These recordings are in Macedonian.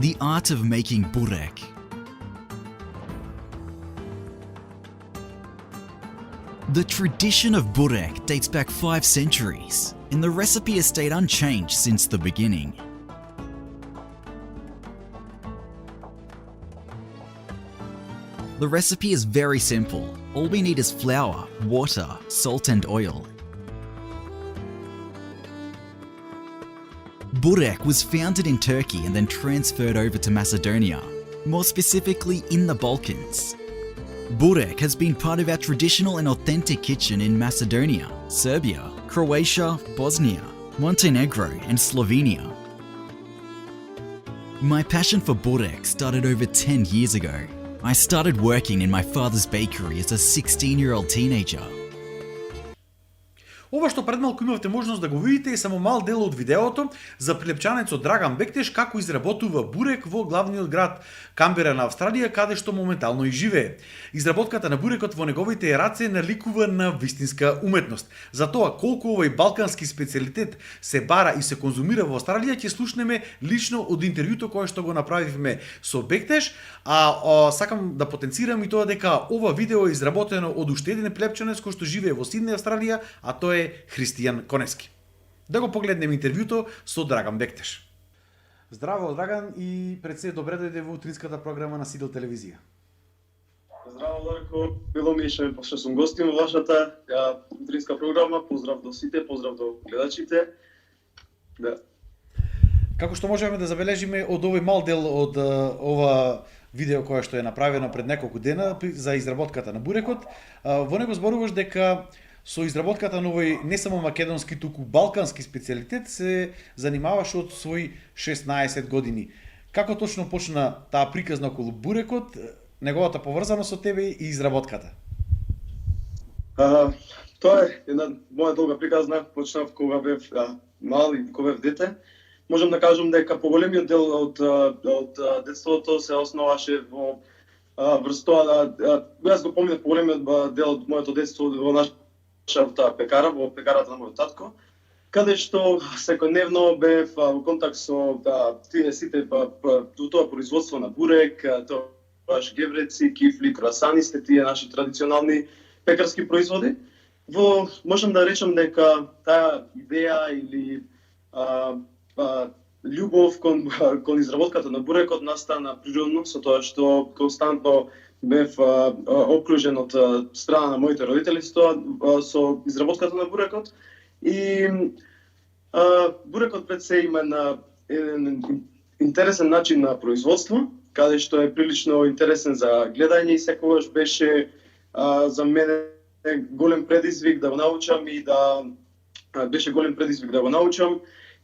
The art of making burek. The tradition of burek dates back 5 centuries, and the recipe has stayed unchanged since the beginning. The recipe is very simple. All we need is flour, water, salt and oil. Burek was founded in Turkey and then transferred over to Macedonia, more specifically in the Balkans. Burek has been part of our traditional and authentic kitchen in Macedonia, Serbia, Croatia, Bosnia, Montenegro and Slovenia. My passion for burek started over 10 years ago. I started working in my father's bakery as a 16-year-old teenager. Ова што пред малку имавте можност да го видите е само мал дел од видеото за прилепчанецот Драган Бектеш како изработува бурек во главниот град Камбера на Австралија, каде што моментално и живее. Изработката на бурекот во неговите раце наликува на вистинска уметност. За тоа колку овој балкански специјалитет се бара и се конзумира во Австралија ќе слушнеме лично од интервјуто кое што го направивме со Бектеш, сакам да потенцирам и тоа дека ова видео е изработено од уште еден прилепчанец кој што живее во Сиднеј, Австралија, а тоа е Христијан Конески. Да го погледнеме интервјуто со Драган Бектеш. Здраво, Драган, и пред се добре дојде во утринската програма на Сидел телевизија. Здраво, Дарко. Било ми што сум гостин во вашата утринска програма. Поздрав до сите, поздрав до гледачите. Да. Како што можеме да забележиме од овој мал дел од ова видео кое што е направено пред неколку дена за изработката на бурекот, во него зборуваш дека со изработката на овој не само македонски, туку балкански специјалитет се занимаваш од своји 16 години. Како точно почна таа приказна околу бурекот, неговата поврзаност со тебе и изработката? Тоа е една моја долга приказна, почнав кога бев мал и кога бев дете. Можам да кажам дека поголемиот дел од детството се основаше во врз тоа јас го помнам поголемиот дел од моето детство во нашата пекара, во пекарата на мојот татко, каде што секојдневно бев во контакт со тие сите тоа производство на бурек, тоа гевреци, кифли, круасани, тие наши традиционални пекарски производи. Можам да речам дека таа идеја или љубов кон изработката на бурекот настана природно со тоа што константно бев окружен од страна на моите родители со изработката на бурекот. И бурекот пред се има еден интересен начин на производство, каде што е прилично интересен за гледање и секогаш беше за мене голем предизвик да го научам и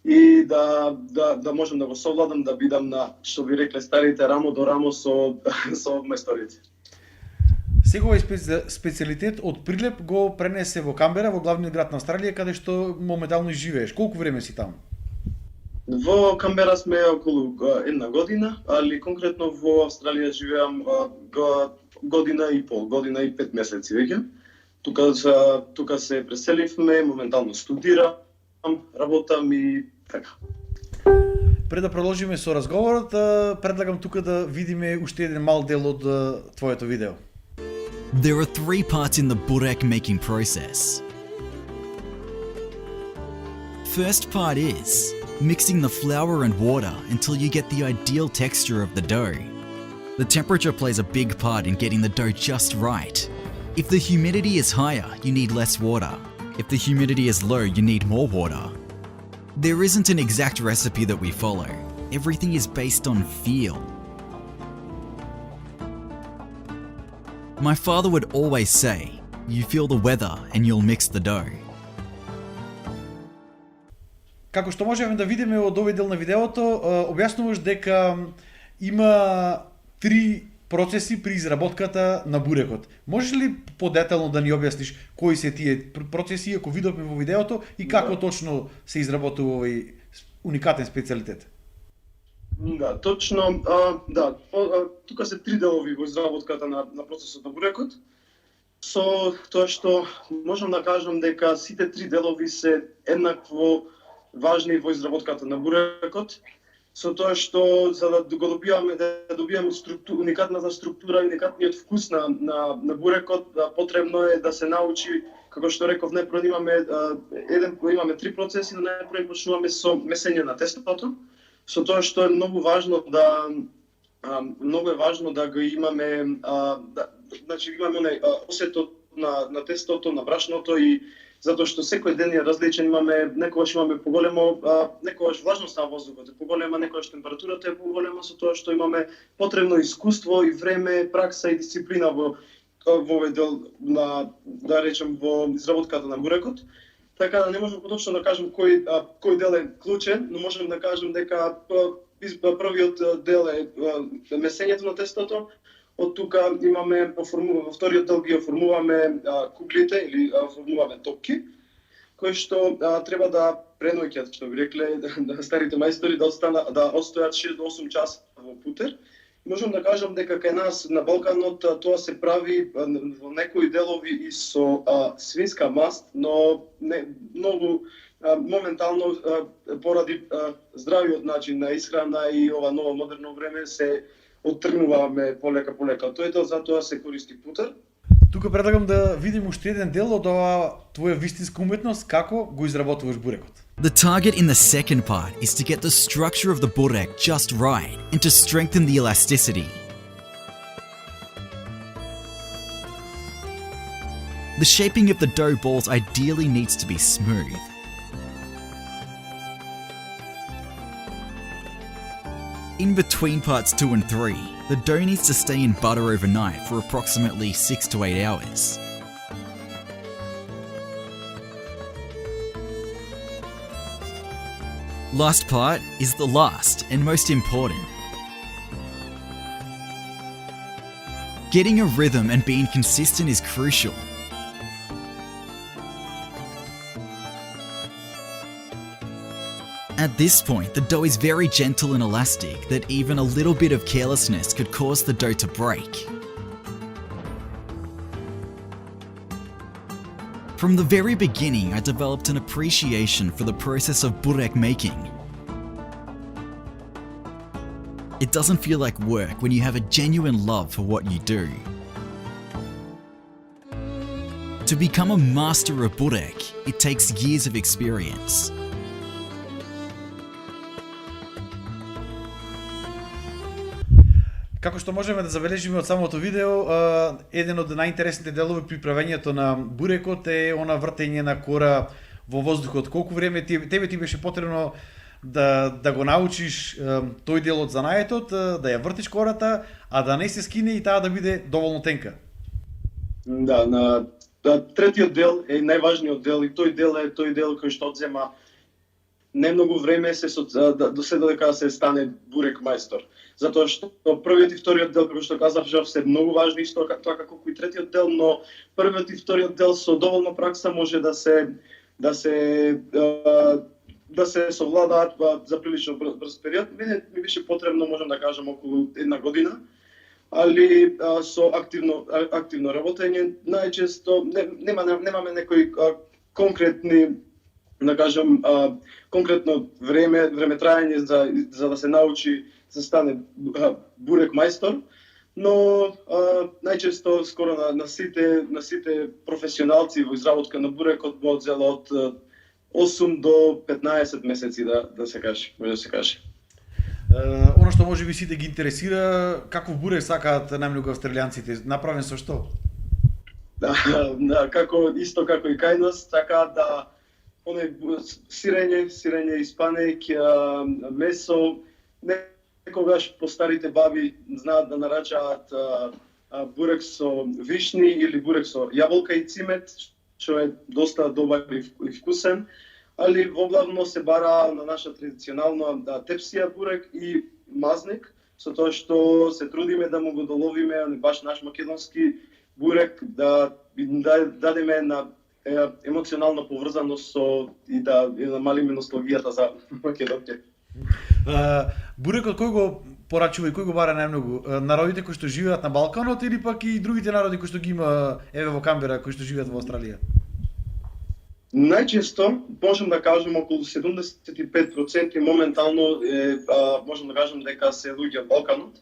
и да можам да го совладам, да бидам на, што би рекле старите, рамо до рамо со мајсторите. Сега овој специјалитет од прилеп го пренесе во Камбера, во главниот град на Австралија, каде што моментално живееш. Колку време си таму? Во Камбера сме околу 1 година, али конкретно во Австралија живеам година и пол, година и 5 месеци веќе. Тука се преселивме, моментално студирам, работам и така. Пред да продолжиме со разговорот, предлагам тука да видиме уште еден мал дел од твоето видео. There are 3 parts in the burek making process. First part is mixing the flour and water until you get the ideal texture of the dough. The temperature plays a big part in getting the dough just right. If the humidity is higher, you need less water. If the humidity is low, you need more water. There isn't an exact recipe that we follow. Everything is based on feel. My father would always say, you feel the weather and you'll mix the dough. Како што можеме да видиме од овој дел на видеото, објаснуваш дека има 3 процеси при изработката на бурекот. Можеш ли подетално да ни објасниш кои се тие процеси, ако видовме во видеото, и како точно се изработува овој уникатен специјалитет? Да, точно. Тука се 3 делови во изработката на процесот на бурекот. Со тоа што можам да кажам дека сите 3 делови се еднакво важни во изработката на бурекот. со тоа што за да го добиваме уникатната структура, уникатниот вкус на бурекот, потребно е да се научи, како што реков, најпрво имаме три процеси, но најпрво почнуваме со месење на тестото, со тоа што е многу важно да го имаме, значи имаме онај осетот на тестото, на брашното, и затоа што секој ден е различен, некогаш имаме поголемо, некогаш влажност на воздухот е поголема, некогаш температурата е поголема, со тоа што имаме потребно искуство и време, пракса и дисциплина во овој дел да речем, во изработката на бурекот. Така да не можам поточно да кажам кој дел е клучен, но можам да кажам дека првиот дел е месењето на тестото. Од тука имаме во вториот дел ги оформуваме куклите или оформуваме топки, кои што треба да преноќат, што би рекле старите мајстори, да остојат 6 до 8 часа во путер. Можам да кажам дека кај нас на Балканот тоа се прави во некои делови и со свинска маст, но не многу моментално поради здравиот начин на исхрана и ова ново модерно време се оттргнуваме полека. Тој дел затоа се користи путер. Тука предлагам да видим уште еден дел од оваа твоја вистинска уметност, како го изработуваш бурекот. The target in the second part is to get the structure of the burek just right and to strengthen the elasticity. The shaping of the dough balls ideally needs to be smooth. In between parts 2 and 3, the dough needs to stay in butter overnight for approximately 6 to 8 hours. Last part is the last and most important. Getting a rhythm and being consistent is crucial. At this point, the dough is very gentle and elastic that even a little bit of carelessness could cause the dough to break. From the very beginning, I developed an appreciation for the process of burek making. It doesn't feel like work when you have a genuine love for what you do. To become a master of burek, it takes years of experience. Како што можеме да забележиме од самото видео, еден од најинтересните делови при правењето на бурекот е она вртење на кора во воздухот. Колку време тебе ти беше потребно да го научиш тој дел од занаетот, да ја вртиш кората, а да не се скине и таа да биде доволно тенка? Да, третиот дел е најважниот дел и тој дел кој што одзема немногу време до се додека се стане бурек мајстор. Затоа што првиот и вториот дел, како што кажав, се многу важни, тоа како и третиот дел, но првиот и вториот дел со доволно пракса може да се совладаат за прилично брз период. Мене ми беше потребно, можам да кажам, околу 1 година, али со активно работење, најчесто немаме некои конкретни, да кажам, конкретно време траење за да се научи, за да стане бурек мајстор, но најчесто скоро на сите професионалци во изработка на бурекот го одзела од 8 до 15 месеци, да се каже, може да се каже. Оно што може би сите ги интересира, каков бурек сакаат најмногу австралијанците, направен со што? Како и кај нас, така да сирење, испанек, месо, некогаш по старите баби знаат да нарачаат бурек со вишни или бурек со јаболка и цимет, што е доста добар и вкусен, али воглавно се бара на наша традиционална тепсија бурек и мазник, со тоа што се трудиме да му го доловиме баш наш македонски бурек, да дадеме на емоционална поврзаност и да намалиме носталгијата за Македонија. Бурекот кој го порачува и кој го бара најмногу? Народите кои што живеат на Балканот или пак и другите народи кои што ги има во Камбера, кои што живеат во Австралија? Најчесто можам да кажам околу 75% моментално можам да кажам дека се луѓе од Балканот,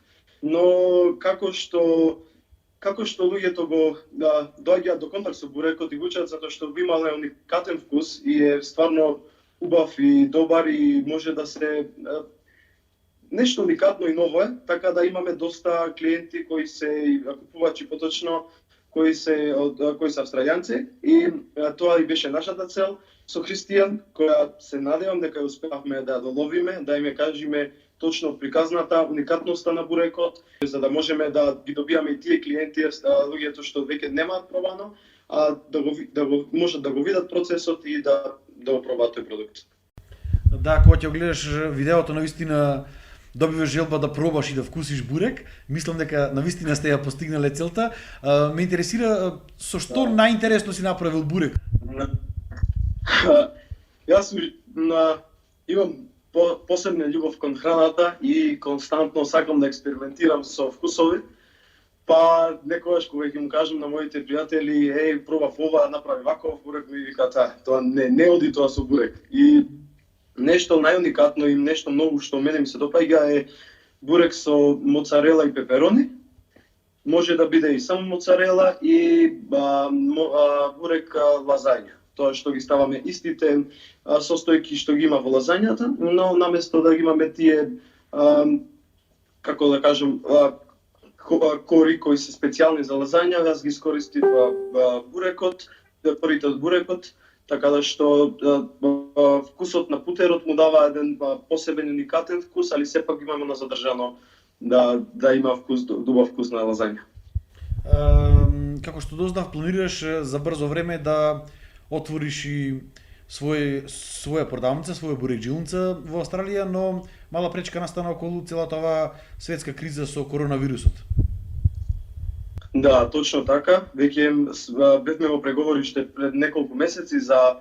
но како што луѓето го доаѓаат до контакт со бурекот и учат затоа што би имале уникатен вкус и е стварно убав и добар и може да се нешто уникатно и ново е, така да имаме доста клиенти кои се купувачи поточно кои се австралијанци и тоа и беше нашата цел со Христијан, која се надевам дека ја успеавме да доловиме, да им ја кажеме точно приказната уникатноста на бурекот, за да можеме да ги добиаме и тие клиенти, луѓето што веќе немаат пробано, а да го можат да го видат процесот и да го пробаат тој продукт. Да, кога ќе гледаш видеото, навистина добиваш желба да пробаш и да вкусиш бурек. Мислам дека навистина сте ја постигнале целта. Ме интересира со што најинтересно си направил бурек? Јас имам посебна љубов кон храната и константно сакам да експериментирам со вкусови. Па некогаш кога ќе му кажам на моите пријатели, пробав ова, направи ваков бурек, ми викаат, тоа не оди тоа со бурек. И нешто најуникатно и нешто ново што мене ми се допаѓа е бурек со моцарела и пеперони. Може да биде и само моцарела и бурек лазања. Тоа што ги ставаме истите состојки што ги има во лазањата, но наместо да ги имаме тие, како да кажам, кори кои се специјални за лазања, јас ги искористив бурекот, корите од бурекот, така да што вкусот на путерот му дава еден посебен уникатен вкус, али сепак имаме на задржано да има вкус, убав вкус на лазања. Како што дознав, планираш за брзо време да отвориш и своја продавница, своја бурекджилница во Австралија, но мала пречка настана околу целата оваа светска криза со коронавирусот. Да, точно така. Веќе бевме во преговори уште пред неколку месеци за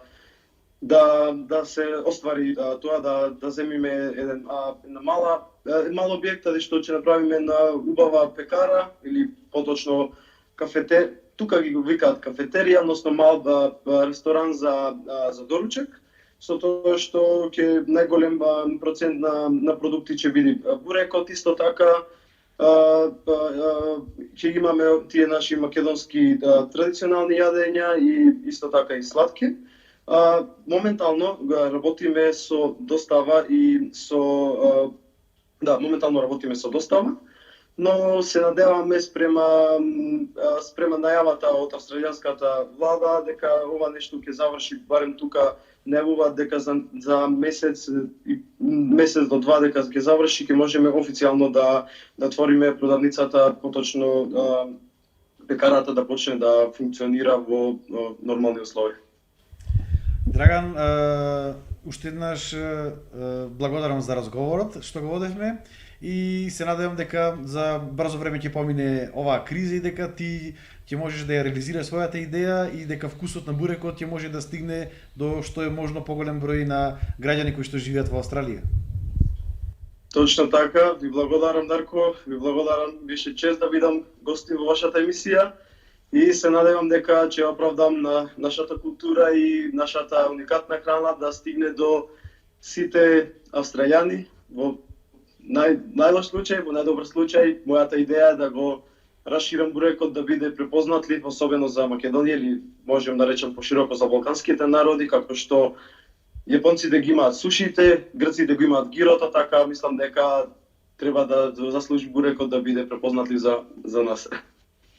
да се оствари тоа да земиме еден мал објект каде што ќе направиме на убава пекара или поточно кафете. Тука ги го викаат кафетерија, односно мал ресторан за доручек, со тоа што ќе најголем процент на продукти ќе биде бурекот, исто така ќе имаме тие наши македонски традиционални јадења и исто така и сладки. Моментално работиме со достава и моментално работиме со достава, но се надеваме спрема најавата од австралијанската влада дека ова нешто ќе заврши барем тука најавуваат дека за месец до два дека ќе заврши, ќе можеме официјално да отвориме продавницата, поточно пекарата да почне да функционира во нормални услови. Драган, уште еднаш благодарам за разговорот што го водевме и се надевам дека за брзо време ќе помине оваа криза и дека ти ќе можеш да ја реализираш својата идеја и дека вкусот на бурекот ќе може да стигне до што е можно поголем број на граѓани кои што живеат во Австралија. Точно така, ви благодарам Дарко, ви благодарам, беше чест да бидам гостин во вашата емисија и се надевам дека ќе оправдам на нашата култура и нашата уникатна храна да стигне до сите австралијани во најлош случај, во најдобар случај. Мојата идеја е да го расширам бурекот да биде препознатлив, особено за Македонија или можем да речем пошироко за балканските народи, како што јапонците ги имаат сушите, грците го имаат гирото, така мислам дека треба да заслужи бурекот да биде препознатлив за нас.